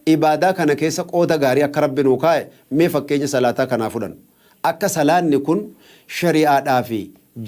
ibaadaa kana keessa qooda gaarii akka rabbi nuu kaa'e mee fakkeenya salaataa kanaa fudhannu. Akka salaanni kun shari'aadhaa fi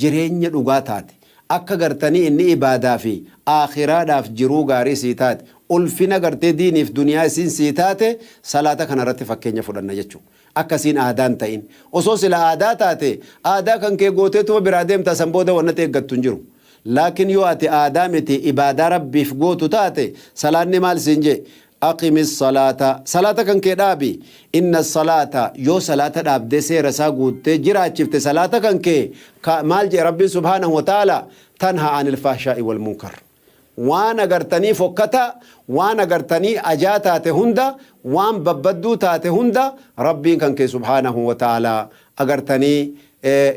jireenya dhugaa taate akka gartanii inni ibaadaa fi akhiraadhaaf jiruu gaarii sii taate ulfina gartee diiniif duniyaa isiin sii taate salaata kanarratti fakkeenya fudhanna jechuudha. Akkasiin aadaan ta'in osoo sila aadaa taate aadaa kan kee gooteetuma biraa deemta san booda wanna eeggattu hin jiru. Laakiin yoo ati aadaa miti ibaadaa rabbiif gootu taate salaanni maal siin jee أقم الصلاة صلاة كان كدابي إن الصلاة يو صلاة داب دي سير ساقود جرا شفت صلاة كان مال جي ربي سبحانه وتعالى تنهى عن الفحشاء والمنكر وانا قرتني فكتا وانا قرتني أجاتا تهندا وان ببدو تاتهندا ربي كان سبحانه وتعالى أقرتني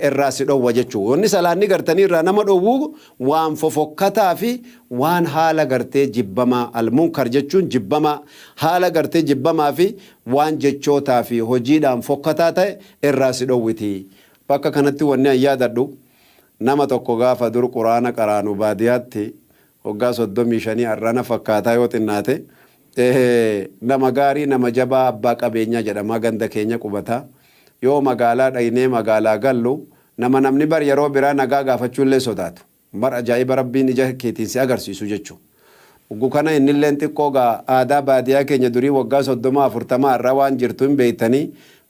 الراس دو وجهو وني سلاني غرتني را نما دو وان ففكتا في وان حالا غرتي جبما المنكر جچون جبما حالا غرتي جبما في وان جچوتا في هوجيدان فكتا تا الراس دوتي بكا كانت وني ياددو نما توكو غافا در قران قرانو بادياتي وغا سودمي شني ارانا فكاتا يوتناته نما غاري نما جبا ابا قبينيا جدما غندا كينيا قبتا yoo magaalaa dhaynee magaalaa gallu nama namni bar yeroo biraa nagaa gaafachuullee sodaatu bar ajaa'iba rabbiin ija keetiin si agarsiisu jechuudha. Ugu kana innillee xiqqoo aadaa baadiyyaa keenya durii waggaa 30-40 irra waan jirtu hin beeytanii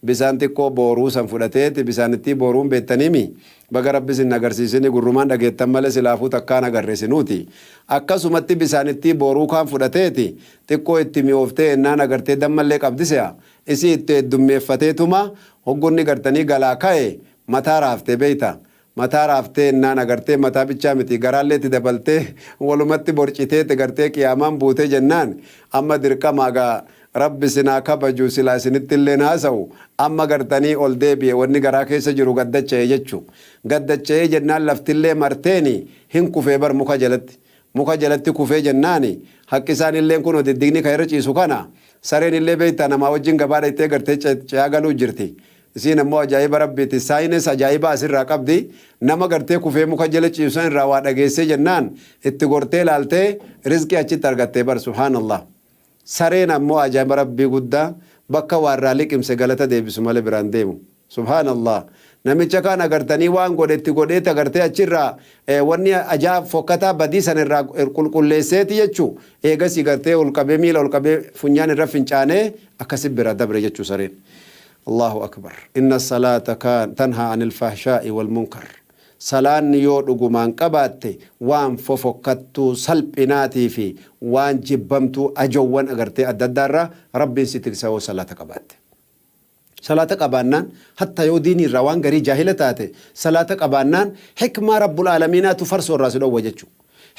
bisaan xiqqoo booruu san fudhateeti bisaanitti booruun beektaniimi baga rabbis hin agarsiisini gurrumaan dhageettan malee silaafuu takkaan agarreesinuuti. Akkasumatti bisaanitti booruu kaan fudhateeti xiqqoo itti mi'ooftee ennaan agartee dammallee qabdisea isii itti heddummeeffateetuma hoggunni gartanii galaa ka'e mataa raaftee beeyta. Mataa raaftee ennaan agartee mataa bichaa miti garaallee itti dabaltee walumatti borciteeti gartee qiyaamaan buutee jennaan amma dirqamaa gaa rabbi sinaa kabaju silaa isinitti illee haasa'u amma gartanii ol deebi'e wanni garaa keessa jiru gaddacha'e jechuu. Gaddacha'ee jennaan laftillee marteeni hin kufee bar muka jalatti kufee jennaani haqqisaan illee kun diddigni kan irra ciisu kana sareen illee beeyta namaa wajjin gabaadha ittee gartee ce'aa galuu jirti. Isiin ammoo ajaa'iba rabbiiti saayines ajaa'iba asirraa qabdi nama gartee kufee muka jala ciisan irraa waa dhageessee jennaan itti gortee laaltee rizqii achitti argattee bar subhaanallah. Sareen ammoo ajaa'iba rabbii guddaa bakka warraa liqimse galata deebisu malee biraan deemu subhaanallah. Namicha kaan agartanii waan godhetti godheeti agartee achirraa wanni ajaa'ib fokkataa badii san irraa qulqulleesseeti jechuu eegasii gartee olqabee miila olqabee funyaan irra fincaanee akkasi bira dabre jechuu sareen. الله أكبر إن الصلاة كان تنهى عن الفحشاء والمنكر صلاة يود قمان قبات وان ففكتو سلبناتي في وان جبمتو أجوان أغرتي الددارة ربي ستكسو صلاة قبات صلاة قبانان حتى يوديني الروان غري جاهلتاتي صلاة قبانان حكمة رب العالمين تفرسو الراسل وجهو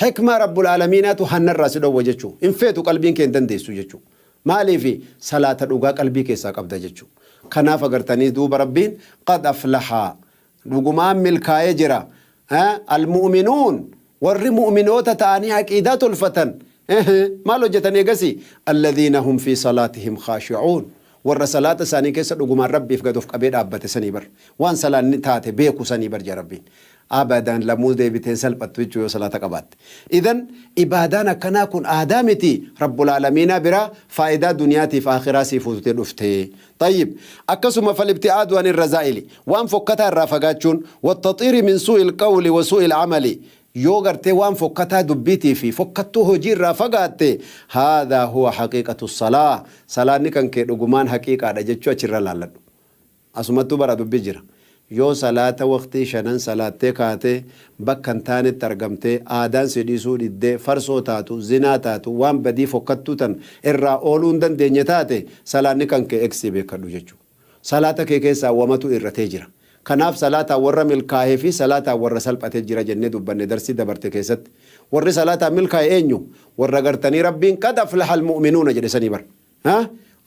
حكمة رب العالمين تحن الراسل وجهو انفيتو قلبين كين دنديسو جهو مالي في صلاة الوغا قلبي كيسا قبدا جهو كناف أغرتني دوب ربين قد أفلحا لقمان ملكاية جرا المؤمنون والمؤمنوت تاني عقيدات الفتن ما لو جتني قسي الذين هم في صلاتهم خاشعون والرسالات ساني كيسا لقمان ربي فقدوف قبيل أبت سنيبر وان سلان نتاتي بيكو سنيبر جربين أبدا لمول دي بتنسل بتوجه صلاة قبات إذن إبادانا كنا كن آدامتي رب العالمين برا فائدة دنياتي في آخراتي فوتي الأفتي. طيب أكسم فالابتعاد عن الرذائل وان فكتها الرافقاتشون والتطير من سوء القول وسوء العمل يوغرتي وان فكتها دبيتي في فكتوه جير رافقاتي هذا هو حقيقة الصلاة صلاة نكن كدقمان حقيقة رجتشو أشير لالد أسمتو برا دبي جيرا yoo salaata waqtii shanan salaattee kaatee bakkan taane targamtee aadaan sidhiisuu diddee farsoo taatu zinaa taatu waan badii fokkattuu tan irraa ooluu hin dandeenye taate salaanni kan kee eegsii beekadhu jechuudha. Salaata kee keessaa wamatu irratee jira. Kanaaf salaataa warra milkaa'ee fi salaataa warra salphatee jira jennee dubbanne darsii dabarte keessatti. Warri salaataa milkaa'e eenyu? Warra gartanii rabbiin qad aflaha almu'minuuna jedhe sanii bar.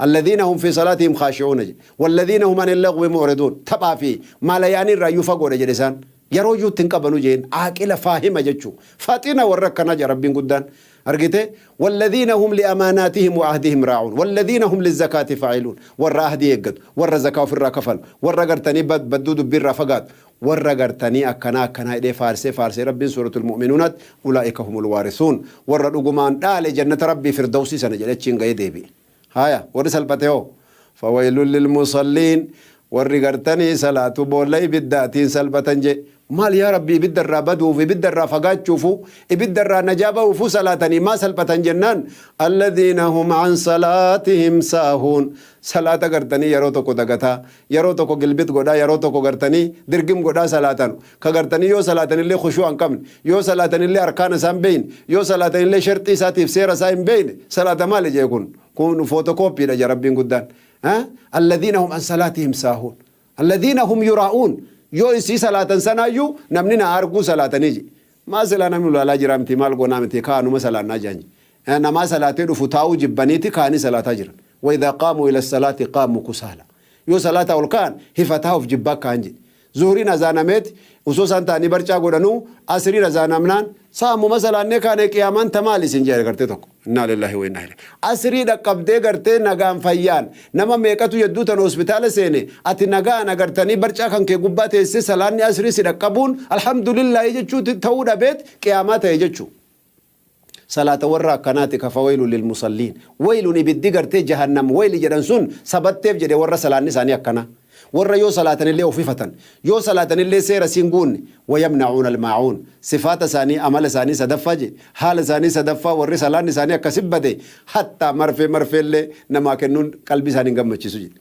الذين هم في صلاتهم خاشعون والذين هم عن اللغو معرضون تبع في ما لا يعني الرأي فقود جلسان يروجو تنقبلوا جين عاقل فاهم جتشو فاتنا وركنا جربين قدان أرجته والذين هم لأماناتهم وعهدهم راعون والذين هم للزكاة فاعلون والراهدي يقد والرزكاة في الركفل والرجرتني بدود بالرفقات والرجرتني أكنا إلى فارس ربي سورة المؤمنون أولئك هم الوارثون والرجمان دال جنة ربي فردوسي سنجلتشين غيدي هايا ورسل بتيو فويل للمصلين ورقرتني صلاة بولي بالداتين سلبتنجي مال يا ربي بدر بدو في بدر فقات شوفوا بدر نجابه وفو صلاتني ما سلبتن جنان الذين هم عن صلاتهم ساهون صلاة قرتني يروتكو دقتا يروتكو قلبت قدا يروتكو قرتني درقم قدا صلاتن كقرتني يو صلاتن اللي خشوعا كمن يو صلاتن اللي أركان سام بين يو صلاتن اللي شرطي ساتيف سيرا سايم بين صلاة مال يكون كون فوتوكوبي لجا ربين قدان الذين هم عن صلاتهم ساهون الذين هم يراؤون يو إسي صلاة سنة يو نمنينا أرقو صلاة نيجي ما صلاة نمنو لا جرامتي مال قنامتي كانوا مثلا ناجاني أنا ما صلاة رفتاو جبانيتي كاني صلاة جرا وإذا قاموا إلى الصلاة قاموا كسالا يو صلاة والكان هفتاو في جباك كانجي زهرين أزانمت وصوصا تاني برچا قدنو أسرين أزانمنان سامو مثلا نكاني قيامان تمالي سنجاري کرتے توكو إنا لله وإنا إليه أسرين قبدي کرتے نگام فيان نما ميكتو يدو تن hospital سيني أتي نگان أگرتني برچا كان كي قبات إسي سلاني أسرين سيدقبون الحمد لله يجچو تتودا بيت قيامات يجچو صلاة ورا كناتك فويل للمصلين ويل نبدي کرتے جهنم ويل جدنسون سبتيف جدي ورا سلاني ساني أكنا ورا يو صلاة اللي وفيفة يو صلاة اللي سير سينقون ويمنعون الماعون صفات ثاني عمل ثاني سدفج حال ثاني سدفا ور صلاة ثاني كسبده حتى مرفي اللي نما كنون قلبي ثاني غمچ سوجي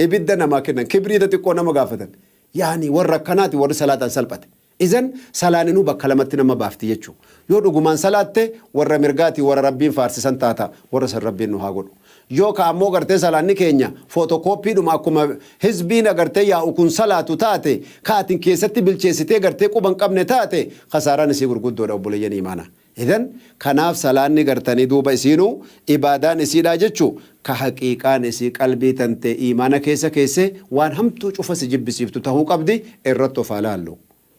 ابدا نما كن كبريت تكون نما غافتا يعني ورا كنات ور صلاة سلبت إذن صلاة نو بكلمتنا ما بافتي يچو يو دغمان صلاة ورا مرغاتي ورا ربين فارسي سنتاتا ورا سر ربين نو هاغو yoo ka ammoo gartee salaanni keenya footokoopiidhuma akkuma hizbiin agartee yaa'u kun salaatu taate kaatin keessatti bilcheessitee gartee quban qabne taate khasaaraan isii gurguddoodha obboleeyyan imaana idan kanaaf salaanni gartanii duuba isiinuu ibaadaan isiidhaa jechuu ka haqiiqaan isii qalbii tante imaana keessa waan hamtuu cufa si jibbisiiftu tahuu qabdi irratti of alaallu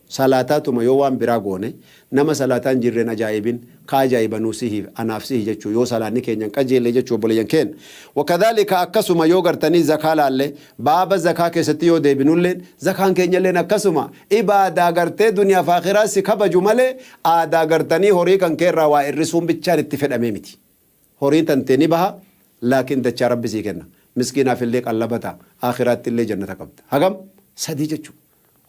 salaataatuma yoo waan biraa goone nama salaataan jirreen ajaa'ibin ka ajaa'ibanuu sihiif anaaf sihi jechuu yoo salaanni keenyan qajeelle jechuu obboleeyyan keen wakadhalika akkasuma yoo gartanii zakaa laalle baaba zakaa keessatti yoo deebinulleen zakaan keenyalleen akkasuma ibaadaa gartee duniyaa fi akhiraa si kabaju malee aadaa gartanii horii kan keerraa waa irrisuun bichaan itti fedhamee miti horii tantee ni baha laakiin dachaa rabbi sii kenna miskiinaaf illee qallabata akhiraatti illee jannata qabda hagam sadii jechuu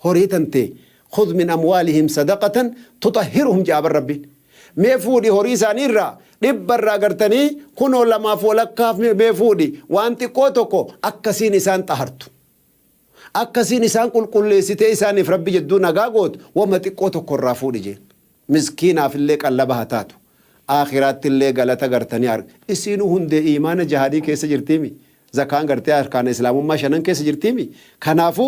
horii tantee خذ من أموالهم صدقة تطهرهم جاب الرب ميفودي هوريساني را دبر غرتني كنو لما فولكاف ميفودي وانتي كوتوكو أكسين إسان طهرت أكسين إسان كل سيتي إسان فربي جدو نغاغوت ومتي كوتوكو رافودي جين مسكينة في الليك اللبها تاتو آخرات الليك غلطة غرتني عرق إسينو هندي إيمان جهادي كيسا جرتيمي زكان غرتي أركان إسلام ما شنن كيسا جرتيمي كنافو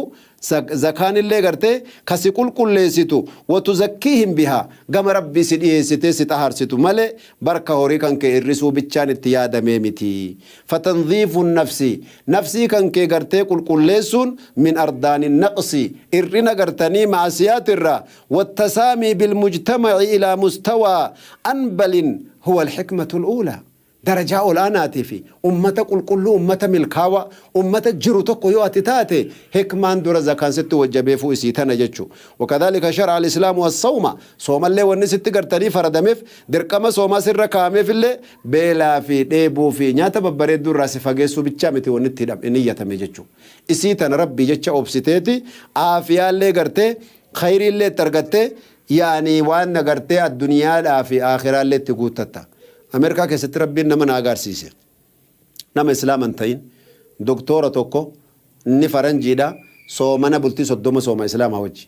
زكان اللي غرتي كسي كل سيتو وتزكيهم بها قام ربي سيدي سيتي ستهار سيتو مالي بركة هوريكان كي الرسو بيتشان اتيادة ميمتي فتنظيف النفس نفسي كان كي غرتي كل سون من أردان النقص إرنا غرتني مع سيات الرا والتسامي بالمجتمع إلى مستوى أنبل هو الحكمة الأولى درجة أولاناتي في أمتك كل أمة ملكاوة أمة جروتك يواتتاتي هكمان در زكان ست وجبه فوسيتنا جتشو وكذلك شرع الإسلام والصوم صوم اللي والنسيت قرتني فردمف دركما صوم سر كامي في اللي بلا في ديبو في نياتا ببريد در راسي فاقسو بيتشامتي ونتدم إنية مجتشو إسيتنا ربي جتشا أبسيتيتي آفيا اللي قرتي خير اللي ترقتي يعني وان قرتي الدنيا لا في آخرة اللي تقوتتا أمريكا كيست ربي نما ناغار سيسي نما إسلام انتين دكتورة توكو نفرنجي دا صومنا بلتي صدوما صوما إسلام هوجي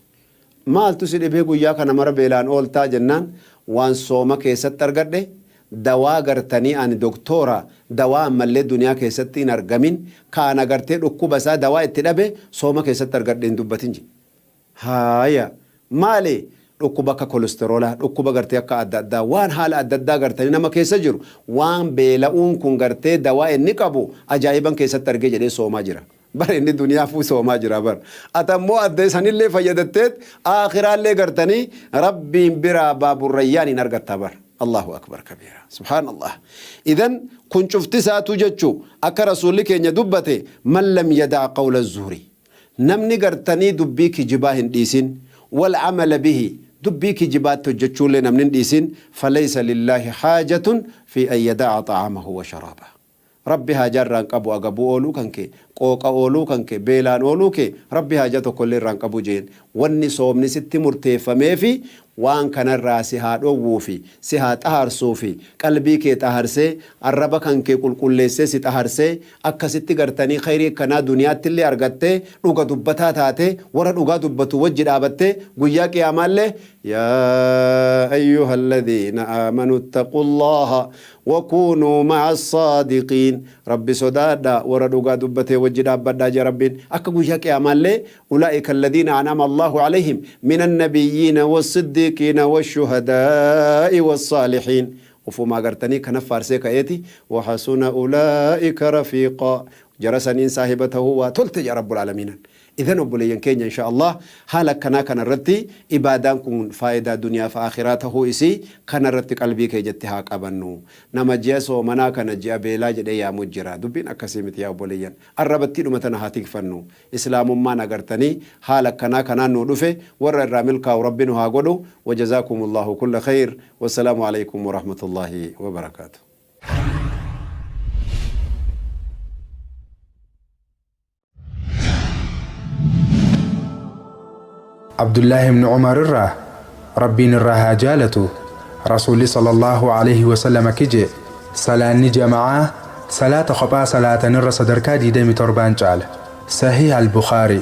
ما قلتو سيدي بيقو ياكا نمر بيلان أولتا جنان وان صوما كيست ترقده دوا غرتني عن دكتورة دوا ملي دنيا كيست نرقمين كان غرتي ركو بسا دوا اتدابه صوما كيست ترقده اندوبتنجي هايا مالي dhukkuba akka kolesteroolaa dhukkuba gartee akka adda addaa waan haala adda addaa gartanii nama keessa jiru waan beela'uun kun gartee dawaa inni qabu ajaa'iban keessatti argee jedhee soomaa jira bara inni duniyaafuu soomaa jira bara atammoo adda sanillee fayyadamteet aakhiraallee gartanii rabbiin biraa baaburrayyaan hin argatta bara Allahu akbar kabeera subhaanallah idan kun cufti saatu jechuu akka rasuulli keenya dubbate man lam yadaa qawla zuuri namni gartanii dubbii kijibaa hin dhiisin wal amala bihi دبيك جبات تجتشول نمن ديسين فليس لله حاجة في أن يدع طعامه وشرابه ربي هاجر رانقبو أقبو أولو كنك قوق أولو كنك بيلان أولو كي ربي هاجة كل رانقبو جين واني صومني ست مرتفة ميفي وان كان الراسي هاد أووفي سهات أهرسوفي قلبي كي تهرسي الربا كنك كل ليسي ستهرسي أكا ست قرتني خيري كنا دنيا تلي أرغتي لغا دبتا تاتي ورا لغا دبتو وجد آبتي قياك يا مالي يا أيها الذين آمنوا اتقوا الله وكونوا مع الصادقين ربي صدادا وردوغا دبته وجدا بدا جربين اكو ياك يا مالي اولئك الذين انعم الله عليهم من النبيين والصديقين والشهداء والصالحين وفما غرتني كنفار سيكا ايتي وحسن اولئك رفيقا جرسنين صاحبته وتلت يا رب العالمين إذن أبوليين كينيا إن شاء الله حالك كان الرتي إبادان كون فائدة دنيا فآخراته إسي كان الرتي قلبي كي جتها قبنو نما جيسو منا كان جيا بيلا جدي يا مجرى دبين أكسيمت يا أبوليين الربتي لمتنا هاتيك فنو إسلام ما نغرتني حالك كان نودفه ور الراملك وربنا هاقولو وجزاكم الله كل خير والسلام عليكم ورحمة الله وبركاته عبد الله بن عمر ربين الرها جالته رسول صلى الله عليه وسلم كجي صلاة جماعة صلاة خطا صلاة نر صدركا دي دمي تربان جال صحيح البخاري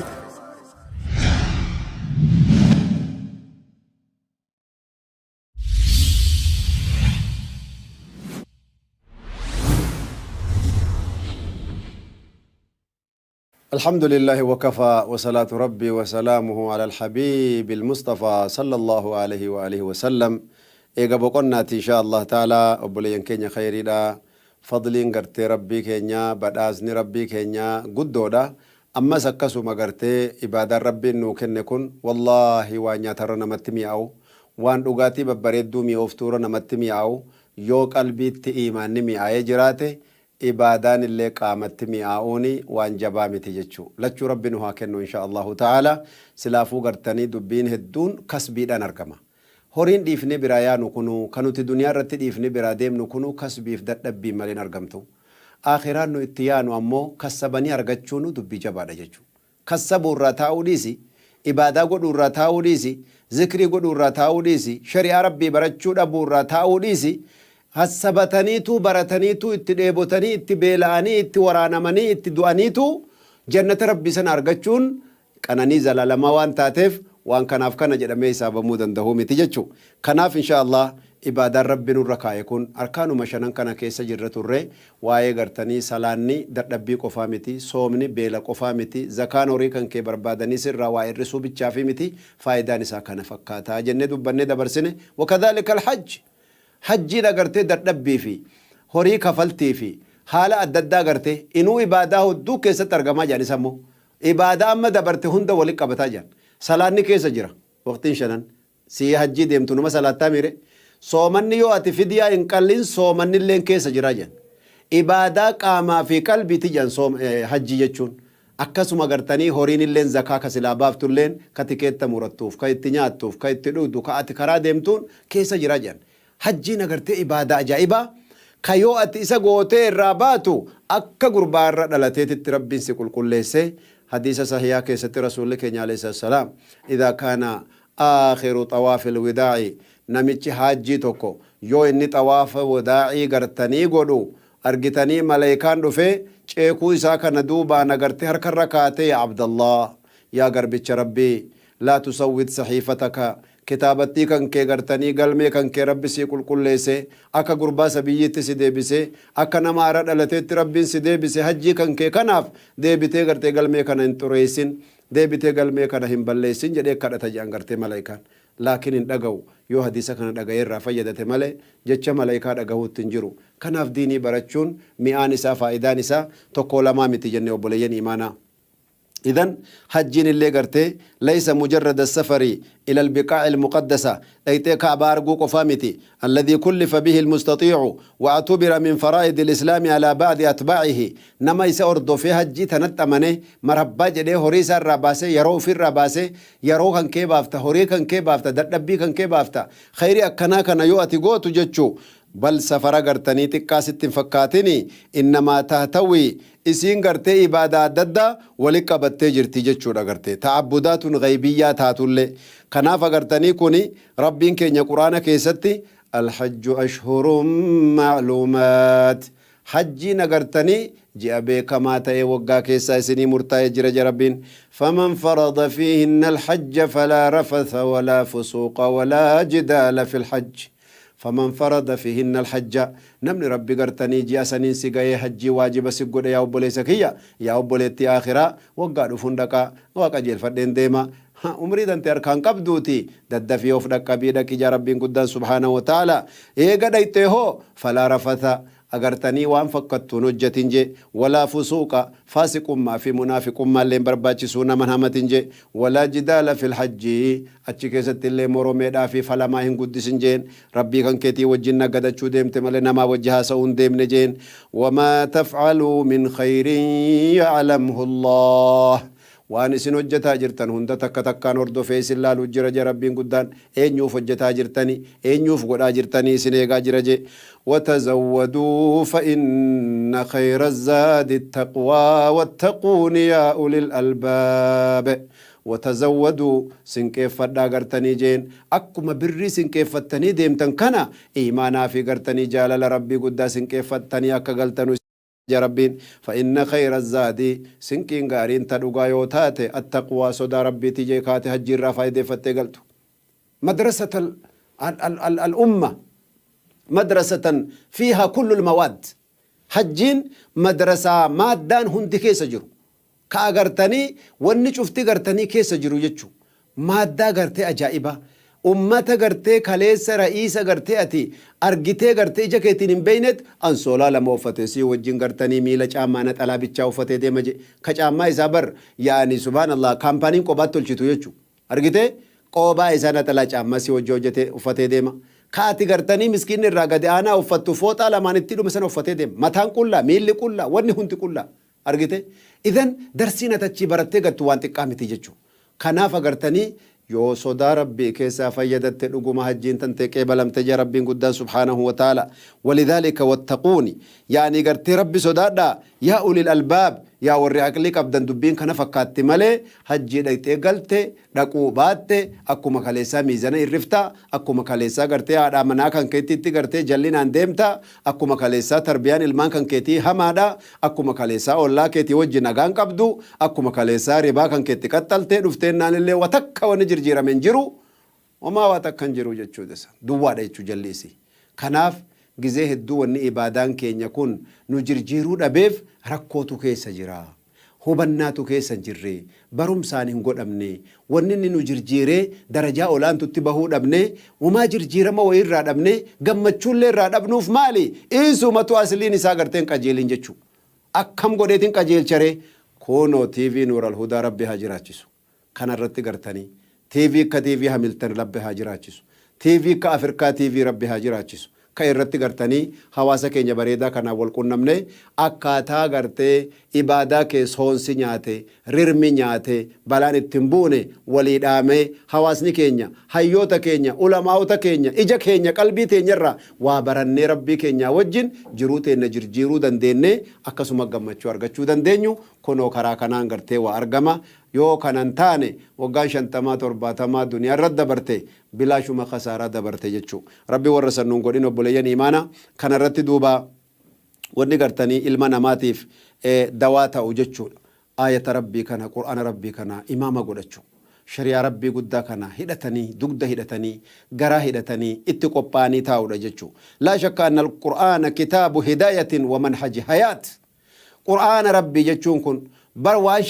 الحمد لله وكفى وصلاة ربي وسلامه على الحبيب المصطفى صلى الله عليه وآله وسلم إيقا بقنا إن شاء الله تعالى أبوليين كينيا خيري دا فضلين قرتي ربي كينيا بدازني ربي كينيا قدو دا أما سكسو مقرتي إبادة ربي إنو كنكن والله وان يتر نمتمي أو وان رغاتي ببريدو مي أفتور نمتمي أو يو قلبي تإيمان نمي آي جراتي إبادان اللي قامت مئاوني وان جبامتي جتشو لچو ربنا هاكنو إن شاء الله تعالى سلافو قرتني دبين هدون كسبي دان أرقما هورين ديفني برايانو كنو كانو تدنيا رت ديفني براديم نكونو كسبي فدت دبي مالين أرقمتو آخران نو اتيانو أمو كسباني أرقچونو دبي جبادة جتشو كسبو الراتاو ديسي إبادة قدو الراتاو ديسي ذكري قدو الراتاو ديسي شريع ربي برچو دبو الراتاو ديسي hassabataniitu barataniitu itti dheebotanii itti beela'anii itti waraanamanii itti du'aniitu jannata rabbii sana argachuun qananii zalalamaa waan taateef waan kanaaf kana jedhamee hisaabamuu danda'uu miti jechuu kanaaf inshaallah ibaadaan rabbi nurra kaa'e kun arkaanuma shanan kana keessa jirra turre waa'ee gartanii salaanni dadhabbii qofaa miti soomni beela qofaa miti zakaan horii kan kee barbaadanii sirraa waa hir'isuu bichaafi miti faayidaan isaa kana fakkaataa jennee dubbannee dabarsine wakadhalika alhajj hajjiin agartee dadhabbii fi horii kafaltii fi haala adda addaa agartee inuu ibaadaa hudduu keessatti argamaa jiran isa immoo ibaadaa amma dabarte hunda walitti qabataa jiran salaanni keessa jira waqtiin shanan sii hajjii deemtu numa salaattaa miire soomanni yoo ati fidiyaa hin qallin soomanni illeen keessa jira jiran ibaadaa qaamaa fi qalbiiti jiran hajjii jechuun akkasuma agartanii horiin illeen zakaa ka silaa baaftu illeen ka tikeetta murattuuf ka itti nyaattuuf ka itti dhugdu ka ati karaa deemtuun keessa jira jiran hajjiin agartee ibaadaa ajaa'ibaa kayoo ati isa gootee irraa baatu akka gurbaa irra dhalateetitti rabbiin si qulqulleessee hadiisa sahiyaa keessatti rasuulli keenya alayhi salaam idhaa kaana aakhiru xawaafil widaa'i namichi haajjii tokko yoo inni xawaafa widaa'ii gartanii godhu argitanii malaayikaan dhufee ceekuu isaa kana duubaan agartee harkarra kaatee yaa abdallah yaa garbicha rabbii laa tusawwid saxiifataka kitaabatti kan kee gartanii galmee kan kee rabbi si qulqulleesse akka gurbaa sabiyyiitti si deebise akka nama haara dhalateetti rabbiin si deebise hajjii kan kee kanaaf deebitee gartee galmee kana hin xureessin deebitee galmee kana hin balleessin jedhee kadhata jedhan gartee malaayikaan laakiin hin dhaga'u yoo hadiisa kana dhaga'ee irraa fayyadate malee jecha malaayikaa dhagahuutti hin jiru kanaaf diinii barachuun mi'aan isaa faayidaan isaa tokko lamaa miti jennee obboleeyyan imaanaa إذن حجين اللي قرته ليس مجرد السفر إلى البقاع المقدسة ليتك أبارقو قفامتي الذي كلف به المستطيع واعتبر من فرائض الإسلام على بعض أتباعه نما يسأردو في حجي تنتمنه مرحبا جده هوريسا الرباسي يرو في الرباسي يرو كان كيبافتا هوري كان كيبافتا دردبي كان كيبافتا خيري أكنا كان يؤتي قوتو جتشو بل سفر غرتني تكاست فكاتني إنما تهتوي إسين غرتي إبادة ددا ولقبت جرتي جتشورا غرتي تعبدات غيبية تاتولي كناف غرتني كوني ربين كينيا قرآن كيستي الحج أشهر معلومات حجي نغرتني جاء بكما تأي وقا كيسا سني مرتاي جرج ربين فمن فرض فيهن الحج فلا رفث ولا فسوق ولا جدال في الحج فمن فرض فيهن الحج نمني ربي قرتني جاء سنين سيقاي حجي واجب سيقود يا أبولي سكية يا أبولي آخرة وقا دفندقا وقا جيل فردين ديما عمري دانتي أركان قبدوتي دد في وفدك بيدك جا ربين قدان سبحانه وتعالى إيقا دايته فلا رفث أغرتني وان فقدت نجتنجي ولا فسوق فاسق ما في منافق ما اللي برباتي سونا من همتنجي ولا جدال في الحج أتشكيست اللي مرو ميدا في فلا ما هن قدسنجين ربي كان كيتي وجنا قد أتشو ديمت ملنا ما وجها سون ديم نجين وما تفعلوا من خير يعلمه الله وان سن وجتا جرتن هندا تك تكان وردو فيس الله لجر ربين قدان اينيوف وجتا جرتني اينيوف قدا جرتني سنيغا جرجي وتزودوا فإن خير الزاد التقوى واتقون يا أولي الألباب وتزودوا سنكيف فدا غرتني جين أكما بري سنكيف فتني ديمتن كنا إيمانا في غرتني جالال ربي قدا سنكيف فتني أكا غلتنو ربين فإن خير الزاد سنكين غارين تدوغا يوتات التقوى صدا ربي تجي كاتي هجير فايدة فتقلتو مدرسة الأمة مدرسة فيها كل المواد حجين مدرسة مادان هندي كيس جرو كأغرتني وني شفتي غرتني كيس جرو يجو مادة غرتي أجائبة ummata gartee kaleessa ra'iisa gartee ati argitee gartee ija keetiin hin beeynet ansoolaa lama uffate si wajjin gartanii miila caammaa naxalaa bichaa uffatee deema je ka caammaa isaa bar yaani subhaanallah kaampaaniin qobaatti tolchitu jechuu argitee qobaa isaa naxalaa caammaa si wajji hojjetee uffatee deema kaati gartanii miskiin irraa gadi aanaa uffattu fooxaa lamaan itti dhume sana uffatee deema mataan qullaa miilli qullaa wanni hundi qullaa argitee idan darsiin atachii barattee gattu waan xiqqaa miti jechuu kanaaf agartanii yoo sodaa rabbii keessaa fayyadatte dhuguma hajjiin tante qeebalamte ja rabbiin guddaan subhaanahu wa ta'ala walidhalika wattaquuni yaani gartee rabbi sodaadha yaa ulil albaab yaa warri aqlii qabdan dubbiin kana fakkaatti malee hajjii dhaqxee galte dhaquu baatte akkuma kaleessaa miizana irrifta akkuma kaleessaa gartee haadha manaa kan keetiitti gartee jallinaan deemta akkuma kaleessaa tarbiyaan ilmaan kan keetii hamaadha akkuma kaleessaa ollaa keetii wajji nagaan qabdu akkuma kaleessaa ribaa kan keetti qaxxaltee dhufteennaan illee watakka wani jirjiirame hin jiru homaa watakka hin jiru jechuudha duwwaadha jechuu jalliisi kanaaf gizee hedduu wanni ibaadaan keenya kun nu jirjiiruu dhabeef rakkootu keessa jira hubannaatu keessa jirre barumsaan hin godhamne wanni nu jirjiiree darajaa olaantutti bahuu dhabne umaa jirjiirama wayirraa dhabne gammachuullee irraa dhabnuuf maali isumatu asliin isaa garteen qajeelin jechuu akkam godheetin qajeelchare koonoo TV Nuural Hudaa rabbi haa jiraachisu kanarratti gartanii TV akka TV Hamilton rabbi haa jiraachisu TV akka Afrikaa TV rabbi haa jiraachisu ka irratti gartanii hawaasa keenya bareedaa kana wal qunnamne akkaataa gartee ibaadaa kee soonsi nyaate rirmi nyaate balaan ittiin buune walii dhaame hawaasni keenya hayyoota keenya ulamaa'ota keenya ija keenya qalbii teenyarraa waa barannee rabbii keenya wajjin jiruu teenya jirjiiruu dandeenye akkasuma gammachuu argachuu dandeenyu kunoo karaa kanaan gartee waa argama yoo kanan taane waggaan 57 duniyaa irra dabarte bilaashuma khasaaraa dabarte jechuu rabbi warra sannuun godhin obboleeyyan imaana kana irratti duuba wanni gartanii ilma namaatiif dawaa ta'u jechuudha ayata rabbii kana qur'aana rabbii kana imaama godhachuu shari'aa rabbii guddaa kana hidhatanii dugda hidhatanii garaa hidhatanii itti qophaa'anii taa'uudha jechuu laa shakka anna alqur'aana kitaabu hidaayatin wa manhaji hayaat qur'aana rabbii jechuun kun bar waan